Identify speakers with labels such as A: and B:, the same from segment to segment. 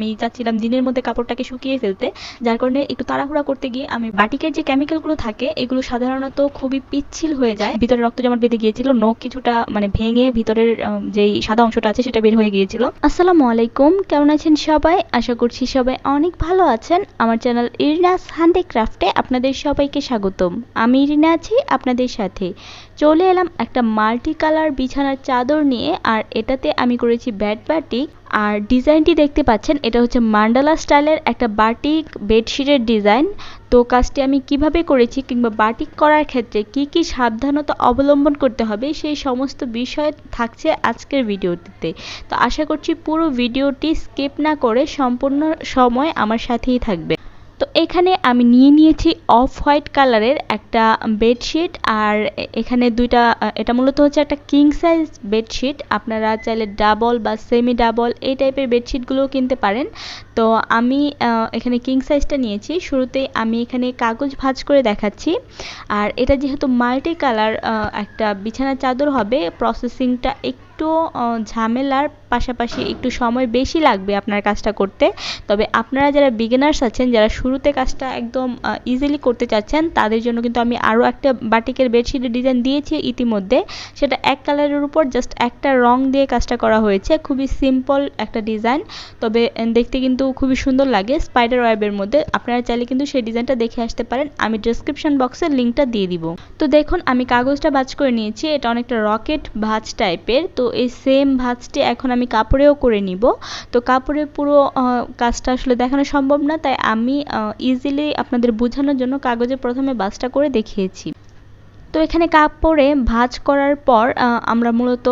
A: আমি চাচ্ছিলাম দিনের মধ্যে কাপড়টাকে শুকিয়ে ফেলতে, যার কারণে একটু তাড়াহুড়া করতে গিয়ে আমি বাটিকের যে কেমিক্যালগুলো থাকে এগুলো সাধারণত খুবই পিচ্ছিল হয়ে যায়, ভিতরে রক্ত জমাট বেঁধে গিয়েছিল, নখ কিছুটা মানে ভেঙে ভিতরের যেই সাদা অংশটা আছে সেটা বের হয়ে গিয়েছিল। আসসালামু আলাইকুম, কেমন আছেন সবাই? আশা করছি সবাই অনেক ভালো আছেন। আমার চ্যানেল ইরিনাস হ্যান্ডিক্রাফটে আপনাদের সবাইকে স্বাগতম। আমি ইরিনা আছি আপনাদের সাথে। চলে এলাম একটা মাল্টি কালার বিছানার চাদর নিয়ে, আর এটাতে আমি করেছি বাটিক। আর ডিজাইনটি দেখতে পাচ্ছেন, এটা হচ্ছে মান্ডালা স্টাইলের একটা বাটিক বেডশিটের ডিজাইন। তো কাজটি আমি কিভাবে করেছি কিংবা বাটিক করার ক্ষেত্রে কি কি সাবধানতা অবলম্বন করতে হবে সেই সমস্ত বিষয় থাকছে আজকের ভিডিওটিতে। তো আশা করছি পুরো ভিডিওটি স্কিপ না করে সম্পূর্ণ সময় আমার সাথেই থাকবে। তো এখানে আমি নিয়েছি অফ হোয়াইট কালারের একটা বেডশিট, আর এখানে দুইটা, এটা মূলত হচ্ছে একটা কিং সাইজ বেডশিট। আপনারা চাইলে ডাবল বা সেমি ডাবল এই টাইপের বেডশিটগুলোও কিনতে পারেন। তো আমি এখানে কিং সাইজটা নিয়েছি। শুরুতেই আমি এখানে কাগজ ভাঁজ করে দেখাচ্ছি। আর এটা যেহেতু মাল্টি কালার একটা বিছানার চাদর হবে, প্রসেসিংটা একটু ঝামেলার, পাশাপাশি একটু সময় বেশি লাগবে আপনার কাজটা করতে। তবে আপনারা যারা বিগিনার্স আছেন, যারা শুরুতে কাজটা একদম ইজিলি করতে চাচ্ছেন, তাদের জন্য কিন্তু আমি আরও একটা বাটিকের বেডশিটের ডিজাইন দিয়েছি ইতিমধ্যে। সেটা এক কালারের উপর জাস্ট একটা রং দিয়ে কাজটা করা হয়েছে, খুবই সিম্পল একটা ডিজাইন, তবে দেখতে কিন্তু খুবই সুন্দর লাগে স্পাইডার ওয়েবের মধ্যে। আপনারা চাইলে কিন্তু সেই ডিজাইনটা দেখে আসতে পারেন, আমি ডেসক্রিপশন বক্সে লিঙ্কটা দিয়ে দিব। তো দেখুন আমি কাগজটা ভাঁজ করে নিয়েছি, এটা অনেকটা রকেট ভাঁজ টাইপের। তো এই সেম ভাঁজটি এখন আমি কাপড়েও করে নিব। তো কাপড়ে পুরো কাজটা আসলে দেখানো সম্ভব না, তাই আমি ইজিলি আপনাদের বোঝানোর জন্য কাগজে প্রথমে ভাঁজটা করে দেখিয়েছি। তো এখানে কাপড়ে ভাঁজ করার পর আমরা মূলত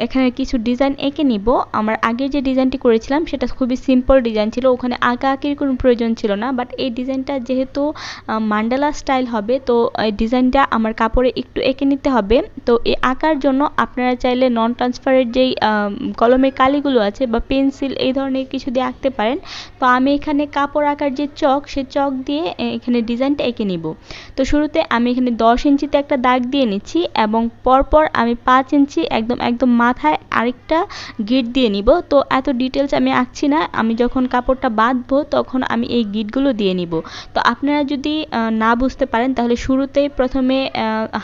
A: এখানে কিছু ডিজাইন এঁকে নিব। আমার আগের যে ডিজাইনটি করেছিলাম সেটা খুবই সিম্পল ডিজাইন ছিল, ওখানে আঁকা আঁকির কোনো প্রয়োজন ছিল না। বাট এই ডিজাইনটা যেহেতু মান্ডালা স্টাইল হবে, তো এই ডিজাইনটা আমার কাপড়ে একটু এঁকে নিতে হবে। তো এই আঁকার জন্য আপনারা চাইলে নন ট্রান্সপারেন্ট যেই কলমের কালিগুলো আছে বা পেন্সিল এই ধরনের কিছু দিয়ে আঁকতে পারেন। তো আমি এখানে কাপড় আঁকার যে চক, সে চক দিয়ে এখানে ডিজাইনটা এঁকে নিব। তো শুরুতে আমি এখানে 10 ইঞ্চিতে একটা দাগ দিয়ে নিচ্ছি, এবং পরপর আমি 5 ইঞ্চি একদম মাথায় আরেকটা গিট দিয়ে নিব। তো এত ডিটেলস আমি আঁকছি না, আমি যখন কাপড়টা বাঁধবো তখন আমি এই গিটগুলো দিয়ে নিব। তো আপনারা যদি না বুঝতে পারেন তাহলে শুরুতেই প্রথমে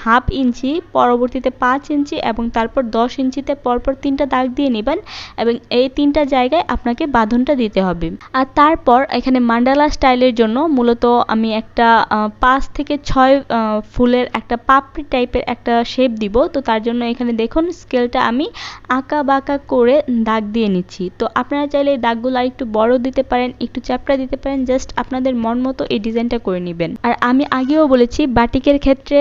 A: হাফ ইঞ্চি, পরবর্তীতে 5 ইঞ্চি এবং তারপর 10 ইঞ্চিতে পরপর 3টা দাগ দিয়ে নেবেন, এবং এই 3টা জায়গায় আপনাকে বাঁধনটা দিতে হবে। আর তারপর এখানে মান্ডালা স্টাইলের জন্য মূলত আমি একটা 5 থেকে 6 ফুলের একটা পাপড়ি টাইপের একটা শেপ দিব। তো তার জন্য এখানে দেখুন স্কেলটা আমি আঁকা বাঁকা করে দাগ দিয়ে নিচ্ছি। তো আপনারা চাইলে এই দাগগুলো আর একটু বড় দিতে পারেন, একটু চ্যাপটা দিতে পারেন, জাস্ট আপনাদের মন মতো এই ডিজাইনটা করে নেবেন। আর আমি আগেও বলেছি বাটিকের ক্ষেত্রে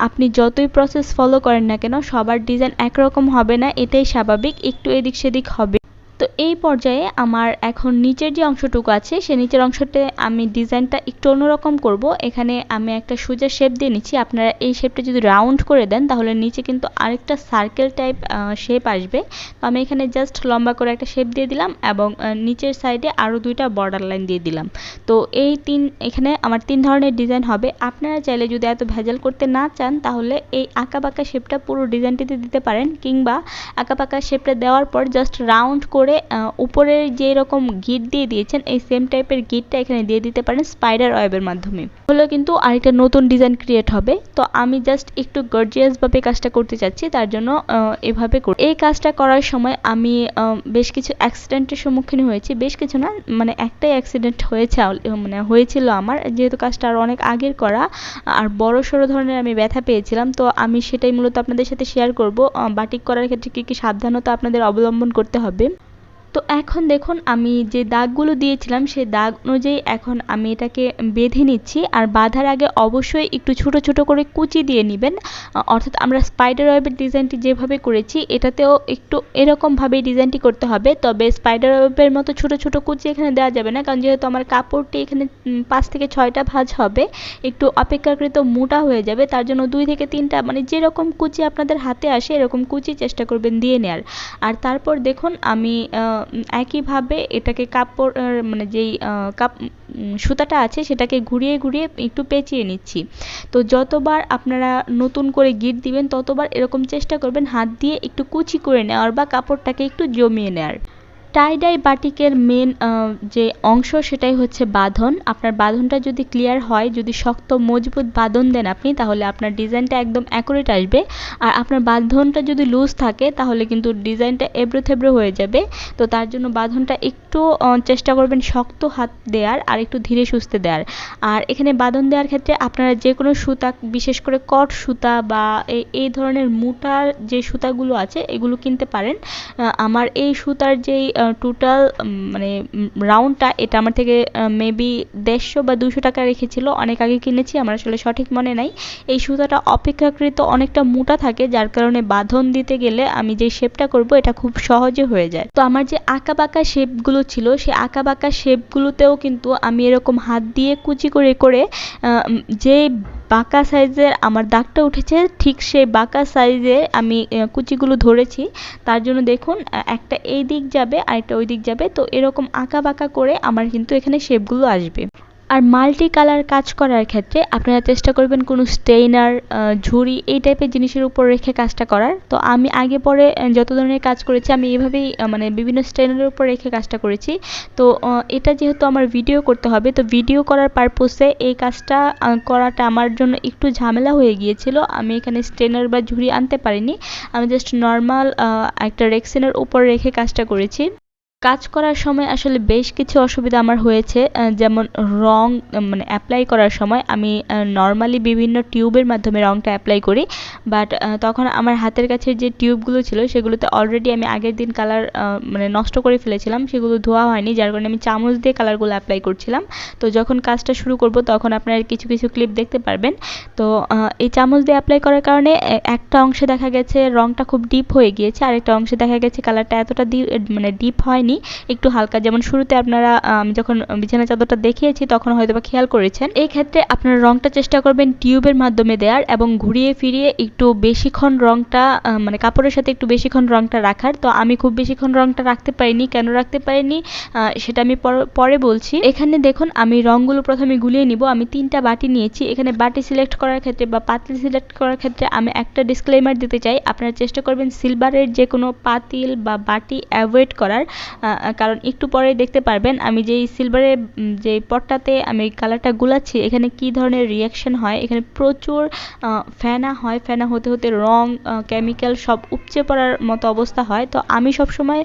A: আপনি যতই প্রসেস ফলো করেন না কেন, সবার ডিজাইন একরকম হবে না, এটাই স্বাভাবিক, একটু এদিক সেদিক হবে। তো এই পর্যায়ে আমার এখন নিচের যে অংশটুকু আছে সে নিচের অংশতে আমি ডিজাইনটা একটু অন্যরকম করব। এখানে আমি একটা সোজা শেপ দিয়ে নিচ্ছি। আপনারা এই শেপটা যদি রাউন্ড করে দেন তাহলে নিচে কিন্তু আরেকটা সার্কেল টাইপ শেপ আসবে। তো আমি এখানে জাস্ট লম্বা করে একটা শেপ দিয়ে দিলাম, এবং নিচের সাইডে আরও 2টা বর্ডার লাইন দিয়ে দিলাম। তো এই এখানে আমার 3 ধরনের ডিজাইন হবে। আপনারা চাইলে যদি এত ভেজাল করতে না চান তাহলে এই আঁকা বাঁকা শেপটা পুরো ডিজাইনটিতে দিতে পারেন, কিংবা আঁকা বাঁকা শেপটা দেওয়ার পর জাস্ট রাউন্ড করে উপরের যে রকম গিট দিয়ে দিয়েছেন এই সেম টাইপের গিটটা এখানে দিয়ে দিতে পারেন স্পাইডার ওয়েবের মাধ্যমে, হলে কিন্তু আরেকটা নতুন ডিজাইন ক্রিয়েট হবে। তো আমি জাস্ট একটু গর্জিয়াস ভাবে কাজটা করতে চাচ্ছি, তার জন্য এভাবে করি। এই কাজটা করার সময় আমি বেশ কিছু অ্যাক্সিডেন্টের সম্মুখীন হয়েছি, বেশ কিছু না, মানে একটাই অ্যাক্সিডেন্ট হয়েছিল আমার, যেহেতু কাজটা আর অনেক আগের করা, আর বড় সড়ো ধরনের আমি ব্যথা পেয়েছিলাম। তো আমি সেটাই মূলত আপনাদের সাথে শেয়ার করব, বাটিক করার ক্ষেত্রে কি কি সাবধানতা আপনাদের অবলম্বন করতে হবে। তো এখন দেখুন আমি যে দাগগুলো দিয়েছিলাম সেই দাগ অনুযায়ী এখন আমি এটাকে বেঁধে নিচ্ছি। আর বাঁধার আগে অবশ্যই একটু ছোট ছোট করে কুচি দিয়ে নেবেন, অর্থাৎ আমরা স্পাইডার ওয়েবের ডিজাইনটি যেভাবে করেছি এটাতেও একটু এরকমভাবেই ডিজাইনটি করতে হবে। তবে স্পাইডার ওয়েবের মতো ছোট ছোট কুচি এখানে দেওয়া যাবে না, কারণ যেহেতু আমার কাপড়টি এখানে 5 থেকে 6টা ভাঁজ হবে, একটু অপেক্ষাকৃত মোটা হয়ে যাবে, তার জন্য 2 থেকে 3টা, মানে যেরকম কুচি আপনাদের হাতে আসে এরকম কুচি চেষ্টা করবেন দিয়ে নেওয়ার। আর তারপর দেখুন আমি একইভাবে এটাকে কাপড় মানে যেই সুতাটা আছে সেটাকে ঘুরিয়ে ঘুরিয়ে একটু পেঁচিয়ে নিচ্ছি। তো যতবার আপনারা নতুন করে গিট দিবেন ততবার এরকম চেষ্টা করবেন হাত দিয়ে একটু কুচি করে নেওয়ার বা কাপড়টাকে একটু জমিয়ে নেওয়ার। টাই ডাই বাটিকের মেন যে অংশ সেটাই হচ্ছে বাঁধন। আপনার বাঁধনটা যদি ক্লিয়ার হয়, যদি শক্ত মজবুত বাঁধন দেন আপনি, তাহলে আপনার ডিজাইনটা একদম অ্যাকুরেট আসবে। আর আপনার বাঁধনটা যদি লুজ থাকে তাহলে কিন্তু ডিজাইনটা এবড়ো থেবড়ো হয়ে যাবে। তো তার জন্য বাঁধনটা একটু চেষ্টা করবেন শক্ত হাত দেওয়ার আর একটু ধীরে সুস্থে দেওয়ার। আর এখানে বাঁধন দেওয়ার ক্ষেত্রে আপনারা যে কোনো সুতা, বিশেষ করে কট সুতা বা এই ধরনের মোটার যে সুতাগুলো আছে এগুলো কিনতে পারেন। আমার এই সুতার যেই টোটাল মানে রাউন্ডটা, এটা আমার থেকে মেবি 150 বা 200 টাকা রেখেছিল, অনেক আগে কিনেছি, আমার আসলে সঠিক মনে নাই। এই সুতাটা অপেক্ষাকৃত অনেকটা মোটা থাকে, যার কারণে বাঁধন দিতে গেলে আমি যে শেপটা করব এটা খুব সহজে হয়ে যায়। তো আমার যে আঁকা বাঁকা শেপগুলো ছিল, সেই আঁকা বাঁকা শেপগুলোতেও কিন্তু আমি এরকম হাত দিয়ে কুচি করে করে যে বাঁকা সাইজের আমার দাগটা উঠেছে, ঠিক সেই বাঁকা সাইজে আমি কুচিগুলো ধরেছি। তার জন্য দেখুন একটা এই দিক যাবে আর একটা ওই দিক যাবে, তো এরকম আঁকা বাঁকা করে আমার কিন্তু এখানে শেপগুলো আসবে। আর মাল্টি কালার কাজ করার ক্ষেত্রে আপনারা চেষ্টা করবেন কোনো স্টেইনার, ঝুড়ি এই টাইপের জিনিসের উপর রেখে কাজটা করার। তো আমি আগে পরে যত ধরনের কাজ করেছি আমি এইভাবেই মানে বিভিন্ন স্টেইনারের উপর রেখে কাজটা করেছি। তো এটা যেহেতু আমার ভিডিও করতে হবে, তো ভিডিও করার পারপোসে এই কাজটা করাটা আমার জন্য একটু ঝামেলা হয়ে গিয়েছিল। আমি এখানে স্টেইনার বা ঝুড়ি আনতে পারিনি, আমি জাস্ট নর্মাল একটা রেক্সিনের উপর রেখে কাজটা করেছি। কাজ করার সময় আসলে বেশ কিছু অসুবিধা আমার হয়েছে, যেমন রং মানে অ্যাপ্লাই করার সময় আমি নর্মালি বিভিন্ন টিউবের মাধ্যমে রংটা অ্যাপ্লাই করি, বাট তখন আমার হাতের কাছে যে টিউবগুলো ছিল সেগুলোতে অলরেডি আমি আগের দিন কালার মানে নষ্ট করে ফেলেছিলাম, সেগুলো ধোয়া হয়নি, যার কারণে আমি চামচ দিয়ে কালারগুলো অ্যাপ্লাই করছিলাম। তো যখন কাজটা শুরু করব তখন আপনারা কিছু কিছু ক্লিপ দেখতে পারবেন। তো এই চামচ দিয়ে অ্যাপ্লাই করার কারণে একটা অংশে দেখা গেছে রংটা খুব ডিপ হয়ে গিয়েছে, আরেকটা অংশে দেখা গেছে কালারটা এতটা মানে ডিপ হয়নি, একটু হালকা। যেমন শুরুতে আপনারা আমি যখন বিছানা চাদরটা দেখিয়েছি তখন হয়তো বা খেয়াল করেছেন। এই ক্ষেত্রে আপনারা রংটা চেষ্টা করবেন টিউবের মাধ্যমে দেওয়ার এবং ঘুরিয়ে ফিরিয়ে একটু বেশিক্ষণ রংটা মানে কাপড়ের সাথে একটু বেশিক্ষণ রংটা রাখার। তো আমি খুব বেশিক্ষণ রংটা রাখতে পারিনি, কেন রাখতে পারিনি সেটা আমি পরে বলছি। এখানে দেখুন আমি রংগুলো প্রথমে গুলিয়ে নিব। আমি 3টা বাটি নিয়েছি। এখানে বাটি সিলেক্ট করার ক্ষেত্রে বা পাতিল সিলেক্ট করার ক্ষেত্রে আমি একটা ডিসক্লেমার দিতে চাই, আপনারা চেষ্টা করবেন সিলভারের যে কোনো পাতিল বা বাটি অ্যাভয়েড করার, কারণ একটু পরে দেখতে পারবেন আমি যেই সিলভারের যে পটটাতে আমি কালারটা গুলাচ্ছি এখানে কি ধরনের রিয়াকশন হয়। এখানে প্রচুর ফেনা হয়, ফেনা হতে হতে রং কেমিক্যাল সব উপচে পড়ার মতো অবস্থা হয়। তো আমি সবসময়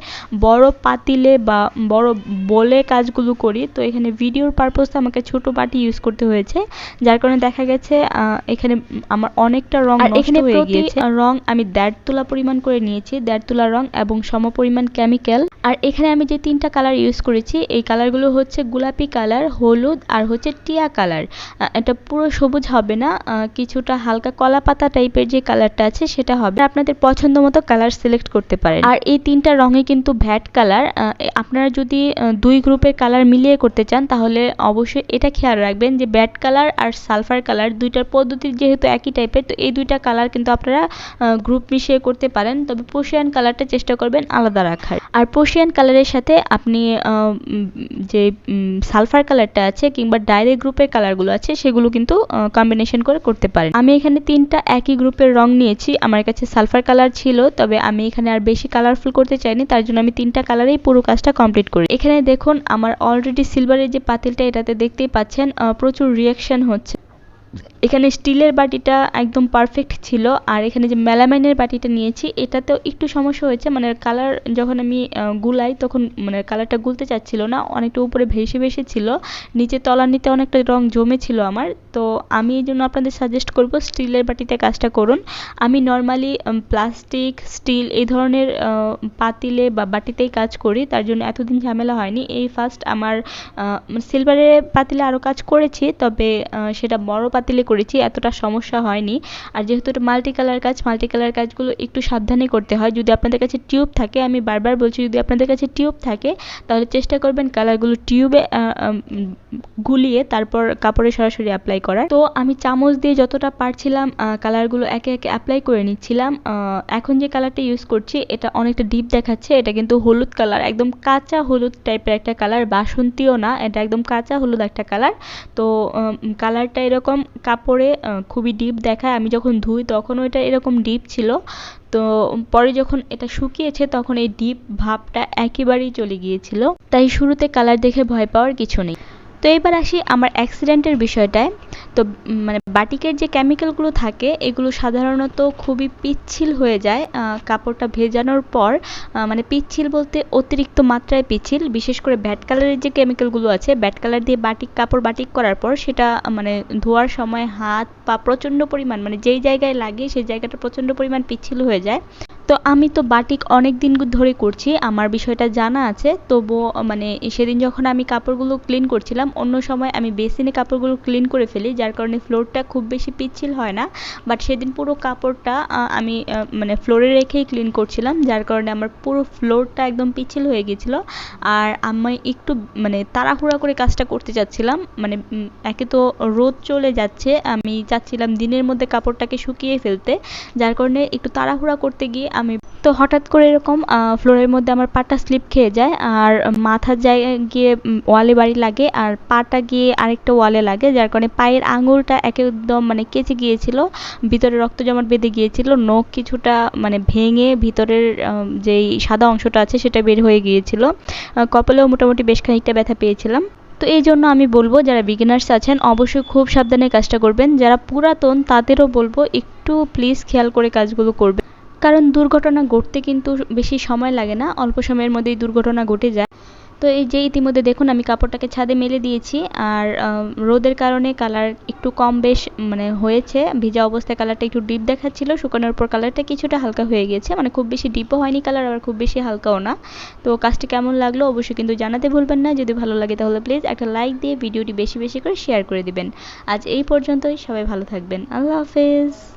A: বড় পাতিলে বা বড় বলে কাজগুলো করি, তো এখানে ভিডিওর পারপোজে আমাকে ছোট বাটি ইউজ করতে হয়েছে, যার কারণে দেখা গেছে এখানে আমার অনেকটা রং নষ্ট হয়ে গিয়েছে। রং আমি 1.5 তোলা পরিমাণ করে নিয়েছি, 1.5 তোলা রং এবং সমপরিমাণ কেমিক্যাল। আর এখানে আমি যে 3টা কালার ইউজ করেছি এই কালারগুলো হচ্ছে গোলাপি কালার, হলুদ আর হচ্ছে টিয়া কালার। এটা পুরো সবুজ হবে না, কিছুটা হালকা কলা পাতা টাইপের যে কালারটা আছে সেটা হবে। আপনাদের পছন্দ মতো কালার সিলেক্ট করতে পারেন। আর এই 3টা রঙে কিন্তু ভ্যাট কালার। আপনারা যদি 2 গ্রুপের কালার মিলিয়ে করতে চান তাহলে অবশ্যই এটা খেয়াল রাখবেন যে ভ্যাট কালার আর সালফার কালার দুইটার পদ্ধতি যেহেতু একই টাইপের, তো এই 2টা কালার কিন্তু আপনারা গ্রুপ মিশিয়ে করতে পারেন, তবে প্রশিয়ান কালারটা চেষ্টা করবেন আলাদা রাখার। আর প্রশিয়ান কালারের সাথে আপনি যে সালফার কালারটা আছে কিংবা ডাইরেক্ট গ্রুপের কালারগুলো আছে সেগুলো কিন্তু কম্বিনেশন করে করতে পারেন। আমি এখানে 3টা একই গ্রুপের রং নিয়েছি, আমার কাছে সালফার কালার ছিল, তবে আমি এখানে আর বেশি কালারফুল করতে চাইনি, তার জন্য আমি 3টা কালারেই পুরো কাজটা কমপ্লিট করি। এখানে দেখুন আমার অলরেডি সিলভারের যে পাতিলটা এটাতে দেখতেই পাচ্ছেন প্রচুর রিয়াকশন হচ্ছে। এখানে স্টিলের বাটিটা একদম পারফেক্ট ছিল, আর এখানে যে মেলামাইনের বাটিটা নিয়েছি এটাতেও একটু সমস্যা হয়েছে, মানে কালার যখন আমি গুলাই তখন মানে কালারটা গুলতে চাচ্ছিল না, অনেকটা উপরে ভেসে ভেসে ছিল, নিচে তলানিতে অনেকটা রং জমে ছিল আমার। তো আমি এই জন্য আপনাদের সাজেস্ট করব স্টিলের বাটিতে কাজটা করুন। আমি নর্মালি প্লাস্টিক, স্টিল এই ধরনের পাতিলে বা বাটিতেই কাজ করি, তার জন্য এতদিন ঝামেলা হয়নি। এই ফার্স্ট আমার সিলভারের পাতিলে আরও কাজ করেছি, তবে সেটা বড় পাতিলে করেছি, এতটা সমস্যা হয়নি। আর যেহেতু এটা মাল্টি কালার কাজ, মাল্টি কালার কাজগুলো একটু সাবধানে করতে হয়। যদি আপনাদের কাছে টিউব থাকে, আমি বারবার বলছি যদি আপনাদের কাছে টিউব থাকে তাহলে চেষ্টা করবেন কালারগুলো টিউবে গুলিয়ে তারপর কাপড়ে সরাসরি অ্যাপ্লাই করার। তো আমি চামচ দিয়ে যতটা পারছিলাম কালারগুলো একে একে অ্যাপ্লাই করে নিচ্ছিলাম। এখন যে কালারটা ইউজ করছি এটা অনেকটা ডিপ দেখাচ্ছে, এটা কিন্তু হলুদ কালার, একদম কাঁচা হলুদ টাইপের একটা কালার, বাসন্তীও না, এটা একদম কাঁচা হলুদ একটা কালার। তো কালারটা এরকম কাপড়ে খুবই ডিপ দেখায়, আমি যখন ধুই তখন ওইটা এরকম ডিপ ছিল। তো পরে যখন এটা শুকিয়েছে তখন এই ডিপ ভাবটা একেবারেই চলে গিয়েছিল। তাই শুরুতে কালার দেখে ভয় পাওয়ার কিছু নেই। তো এবার আসি আমার অ্যাক্সিডেন্টের বিষয়টায়। তো মানে বাটিকের যে কেমিক্যালগুলো থাকে এগুলো সাধারণত খুবই পিচ্ছিল হয়ে যায় কাপড়টা ভেজানোর পর। মানে পিচ্ছিল বলতে অতিরিক্ত মাত্রায় পিচ্ছিল, বিশেষ করে ব্যাড কালারের যে কেমিক্যালগুলো আছে, ব্যাড কালার দিয়ে কাপড় বাটিক করার পর সেটা মানে ধোয়ার সময় হাত পা প্রচণ্ড পরিমাণ, মানে যেই জায়গায় লাগে সেই জায়গাটা প্রচণ্ড পরিমাণ পিচ্ছিল হয়ে যায়। তো আমি তো বাটিক অনেক দিন ধরে করছি, আমার বিষয়টা জানা আছে। তবুও মানে সেদিন যখন আমি কাপড়গুলো ক্লিন করছিলাম, অন্য সময় আমি বেসিনে কাপড়গুলো ক্লিন করে ফেলি, যার কারণে ফ্লোরটা খুব বেশি পিচ্ছিল হয় না। বাট সেদিন পুরো কাপড়টা আমি মানে ফ্লোরে রেখেই ক্লিন করছিলাম, যার কারণে আমার পুরো ফ্লোরটা একদম পিচ্ছিল হয়ে গেছিলো। আর আমি একটু মানে তাড়াহুড়া করে কাজটা করতে চাচ্ছিলাম, মানে একে তো রোদ চলে যাচ্ছে, আমি চাচ্ছিলাম দিনের মধ্যে কাপড়টাকে শুকিয়ে ফেলতে, যার কারণে একটু তাড়াহুড়া করতে গিয়ে আমি তো হঠাৎ করে এরকম ফ্লোরের মধ্যে আমার পাটা স্লিপ খেয়ে যায়, আর মাথার জায়গায় গিয়ে ওয়ালে বাড়ি লাগে, আর পাটা গিয়ে আরেকটা ওয়ালে লাগে, যার কারণে পায়ের আঙুলটা একদম মানে কেচে গিয়েছিল, ভিতরে রক্ত জমাট বেঁধে গিয়েছিল, নখ কিছুটা মানে ভেঙে ভিতরের যেই সাদা অংশটা আছে সেটা বের হয়ে গিয়েছিল, কপালেও মোটামুটি বেশ খানিকটা ব্যথা পেয়েছিলাম। তো এই জন্য আমি বলবো যারা বিগিনার্স আছেন অবশ্যই খুব সাবধানে কাজটা করবেন, যারা পুরাতন তাদেরও বলবো একটু প্লিজ খেয়াল করে কাজগুলো করবেন, কারণ দুর্ঘটনা ঘটতে কিন্তু বেশি সময় লাগে না, অল্প সময়ের মধ্যেই দুর্ঘটনা ঘটে যায়। তো এই যে ইতিমধ্যে দেখুন আমি কাপড়টাকে ছাদে মেলে দিয়েছি, আর রোদের কারণে কালার একটু কম বেশ মানে হয়েছে, ভিজা অবস্থায় কালারটা একটু ডিপ দেখাচ্ছিল, শুকানোর পর কালারটা কিছুটা হালকা হয়ে গেছে, মানে খুব বেশি ডিপও হয়নি কালার, আবার খুব বেশি হালকাও না। তো কাজটি কেমন লাগলো অবশ্যই কিন্তু জানাতে ভুলবেন না, যদি ভালো লাগে তাহলে প্লিজ একটা লাইক দিয়ে ভিডিওটি বেশি বেশি করে শেয়ার করে দিবেন। আজ এই পর্যন্তই, সবাই ভালো থাকবেন, আল্লাহ হাফেজ।